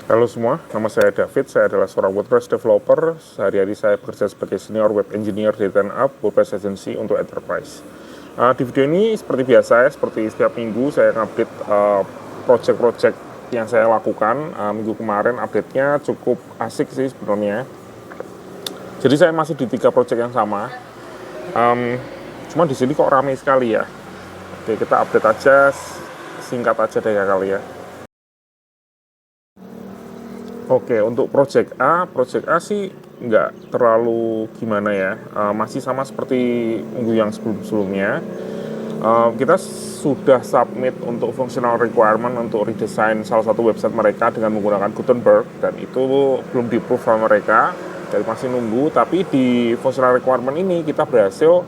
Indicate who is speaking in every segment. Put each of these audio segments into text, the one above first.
Speaker 1: Halo semua, nama saya David, saya adalah seorang WordPress developer. Sehari-hari saya bekerja sebagai senior web engineer di Turnup, WordPress agency untuk enterprise. Di video ini seperti biasa ya, seperti setiap minggu saya update project-project yang saya lakukan. Minggu kemarin update-nya cukup asik sih sebenarnya. Jadi saya masih di 3 project yang sama. Cuma di sini kok ramai sekali ya. Oke, kita update aja, singkat aja deh ya kali ya. Oke, untuk project A sih nggak terlalu gimana ya, masih sama seperti minggu yang sebelum-sebelumnya. Kita sudah submit untuk functional requirement untuk redesign salah satu website mereka dengan menggunakan Gutenberg, dan itu belum di-approve sama mereka, jadi masih nunggu. Tapi di functional requirement ini kita berhasil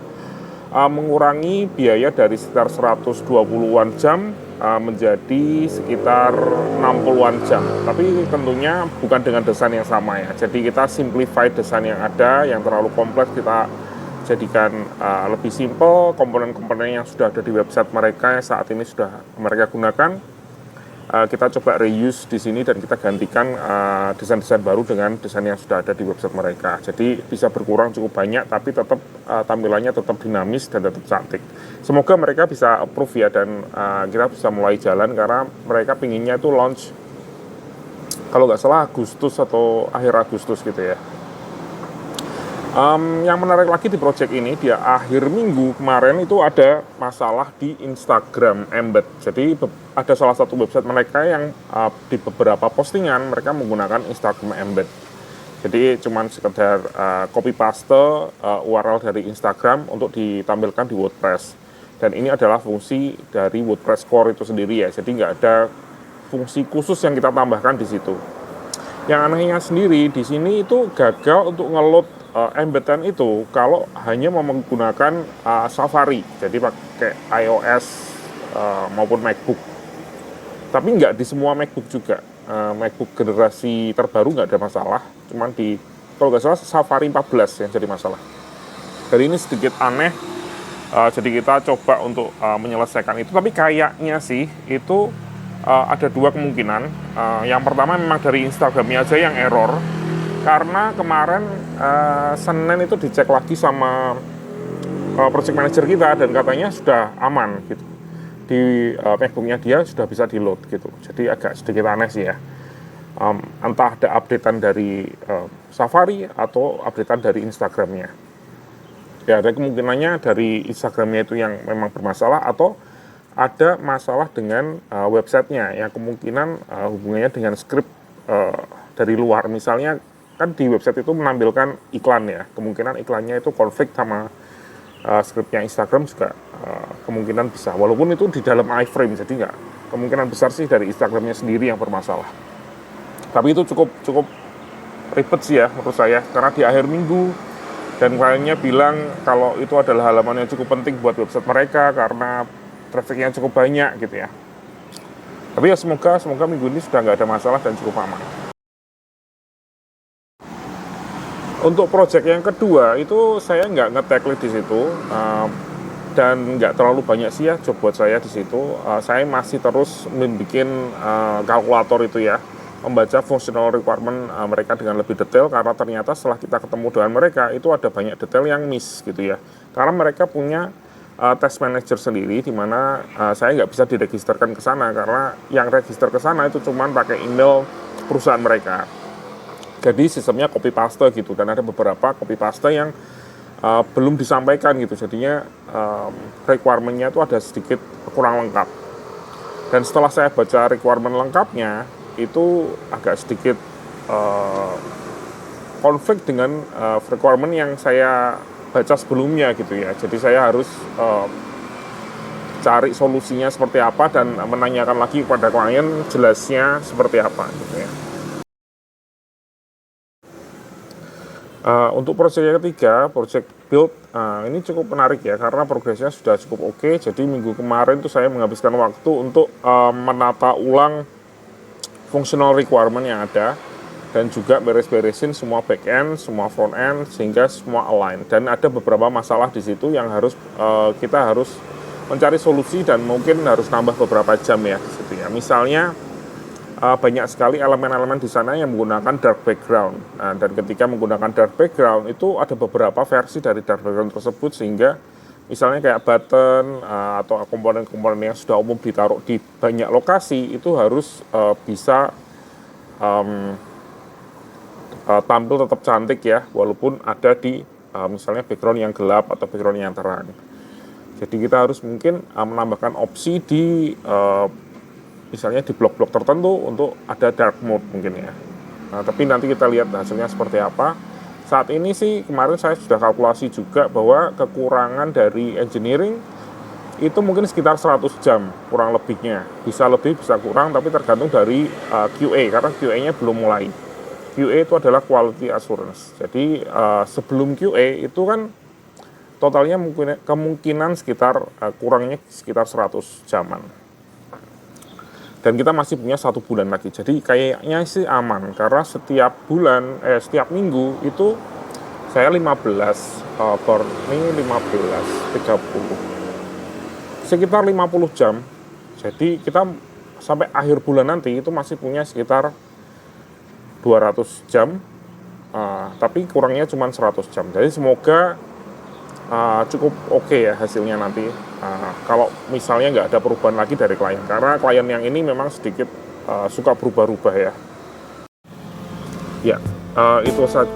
Speaker 1: mengurangi biaya dari sekitar 120-an jam menjadi sekitar 60-an jam. Tapi tentunya bukan dengan desain yang sama ya. Jadi kita simplify desain yang ada, yang terlalu kompleks kita jadikan lebih simple. Komponen-komponen yang sudah ada di website mereka yang saat ini sudah mereka gunakan, kita coba reuse di sini dan kita gantikan desain-desain baru dengan desain yang sudah ada di website mereka. Jadi bisa berkurang cukup banyak, tapi tetap tampilannya tetap dinamis dan tetap cantik. Semoga mereka bisa approve ya, dan kita bisa mulai jalan, karena mereka pinginnya itu launch kalau nggak salah Agustus atau akhir Agustus gitu ya. Yang menarik lagi di project ini, di akhir minggu kemarin itu ada masalah di Instagram embed. Jadi ada salah satu website mereka yang di beberapa postingan mereka menggunakan Instagram embed. Jadi cuman sekedar copy paste URL dari Instagram untuk ditampilkan di WordPress. Dan ini adalah fungsi dari WordPress Core itu sendiri ya. Jadi nggak ada fungsi khusus yang kita tambahkan di situ. Yang anehnya sendiri di sini itu gagal untuk ngeload embedan itu kalau hanya mau menggunakan Safari, jadi pakai iOS maupun MacBook. Tapi nggak di semua MacBook juga. MacBook generasi terbaru nggak ada masalah, cuman di kalau nggak salah Safari 14 yang jadi masalah. Jadi ini sedikit aneh. Jadi kita coba untuk menyelesaikan itu, tapi kayaknya sih itu ada 2 kemungkinan. Yang pertama memang dari Instagramnya aja yang error, karena kemarin Senin itu dicek lagi sama project manager kita dan katanya sudah aman gitu. Di MacBooknya dia sudah bisa di load gitu. Jadi agak sedikit aneh sih ya. Entah ada updatean dari Safari atau updatean dari Instagramnya. Ya, ada kemungkinannya dari Instagramnya itu yang memang bermasalah, atau ada masalah dengan websitenya yang kemungkinan hubungannya dengan script dari luar. Misalnya kan di website itu menampilkan iklan ya, kemungkinan iklannya itu konflik sama scriptnya Instagram juga kemungkinan bisa, walaupun itu di dalam iframe, jadi nggak, kemungkinan besar sih dari Instagramnya sendiri yang bermasalah. Tapi itu cukup ribet sih ya menurut saya, karena di akhir minggu, dan kliennya bilang kalau itu adalah halaman yang cukup penting buat website mereka karena trafficnya cukup banyak gitu ya. Tapi ya semoga minggu ini sudah nggak ada masalah dan cukup aman. Untuk project yang kedua itu saya nggak nge-tag lead di situ, dan nggak terlalu banyak sih ya job buat saya di situ. Saya masih terus membuat kalkulator itu ya, membaca functional requirement mereka dengan lebih detail, karena ternyata setelah kita ketemu dengan mereka itu ada banyak detail yang miss gitu ya. Karena mereka punya test manager sendiri, di mana saya nggak bisa diregisterkan ke sana, karena yang register ke sana itu cuman pakai email perusahaan mereka. Jadi sistemnya copy paste gitu, dan ada beberapa copy paste yang belum disampaikan gitu, jadinya requirement-nya itu ada sedikit kurang lengkap. Dan setelah saya baca requirement lengkapnya, itu agak sedikit konflik dengan requirement yang saya baca sebelumnya gitu ya. Jadi saya harus cari solusinya seperti apa dan menanyakan lagi kepada klien jelasnya seperti apa gitu ya. Untuk proyek yang ketiga, proyek build, ini cukup menarik ya, karena progresnya sudah cukup oke. Jadi minggu kemarin tuh saya menghabiskan waktu untuk menata ulang functional requirement yang ada, dan juga beres-beresin semua back-end, semua front-end, sehingga semua align. Dan ada beberapa masalah di situ yang kita harus mencari solusi, dan mungkin harus nambah beberapa jam ya di situ ya. Misalnya banyak sekali elemen-elemen di sana yang menggunakan dark background. Nah, dan ketika menggunakan dark background itu ada beberapa versi dari dark background tersebut, sehingga misalnya kayak button atau komponen-komponen yang sudah umum ditaruh di banyak lokasi itu harus bisa tampil tetap cantik ya, walaupun ada di misalnya background yang gelap atau background yang terang. Jadi kita harus mungkin menambahkan opsi di misalnya di blok-blok tertentu untuk ada dark mode mungkin ya. Nah, tapi nanti kita lihat hasilnya seperti apa. Saat ini sih kemarin saya sudah kalkulasi juga bahwa kekurangan dari engineering itu mungkin sekitar 100 jam kurang lebihnya. Bisa lebih, bisa kurang, tapi tergantung dari QA, karena QA-nya belum mulai. QA itu adalah quality assurance. Jadi sebelum QA itu kan totalnya kemungkinan sekitar kurangnya sekitar 100 jaman. Dan kita masih punya 1 bulan lagi, jadi kayaknya sih aman, karena setiap setiap minggu itu saya 15 burning 30 sekitar 50 jam. Jadi kita sampai akhir bulan nanti itu masih punya sekitar 200 jam, tapi kurangnya cuma 100 jam. Jadi semoga cukup oke ya hasilnya nanti. Kalau misalnya nggak ada perubahan lagi dari klien, karena klien yang ini memang sedikit suka berubah-ubah ya. Ya, itu saja.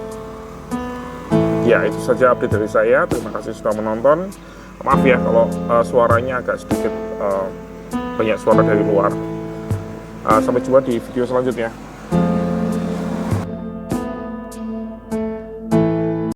Speaker 1: Ya, itu saja update dari saya. Terima kasih sudah menonton. Maaf ya kalau suaranya agak sedikit banyak suara dari luar. Sampai jumpa di video selanjutnya.